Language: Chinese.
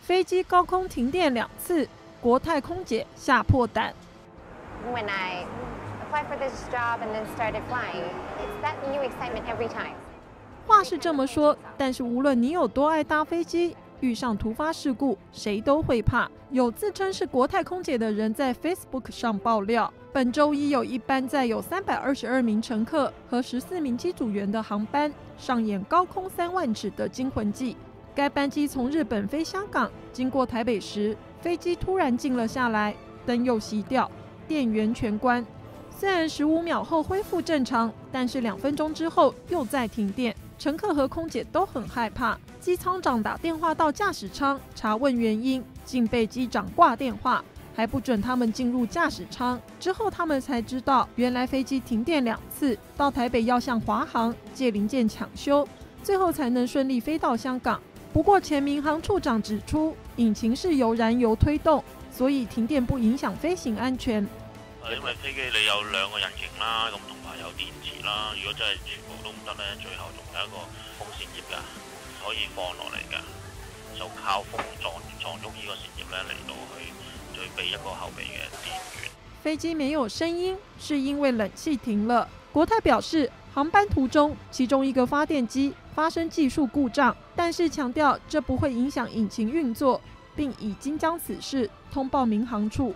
飞机高空停电2次，国泰空姐吓破胆。When I applied for this job and then started flying, it's that new excitement every time. 话是这么说，但是无论你有多爱搭飞机，遇上突发事故，谁都会怕。有自称是国泰空姐的人在 Facebook 上爆料，本周一有一班载有322名乘客和14名机组员的航班上演高空3万尺的惊魂记。该班机从日本飞香港，经过台北时，飞机突然静了下来，灯又熄掉，电源全关。虽然15秒后恢复正常，但是2分钟之后又再停电。乘客和空姐都很害怕，机舱长打电话到驾驶舱查问原因，竟被机长挂电话，还不准他们进入驾驶舱。之后他们才知道，原来飞机停电2次，到台北要向华航借零件抢修，最后才能顺利飞到香港。不过前民航处长指出，引擎是由燃油推动，所以停電不影響飛行安全。因為飛機你有2個引擎啦，咁同埋有電池啦。如果真係全部都唔得咧，最後仲有一個風扇葉㗎，可以放落嚟㗎，就靠風撞喐呢個扇葉咧嚟到去再俾一個後備嘅電源。飛機沒有聲音，是因為冷氣停了。國泰表示，航班途中其中一個發電機發生技術故障，但是強調這不會影響引擎運作，並已經將此事通報民航處。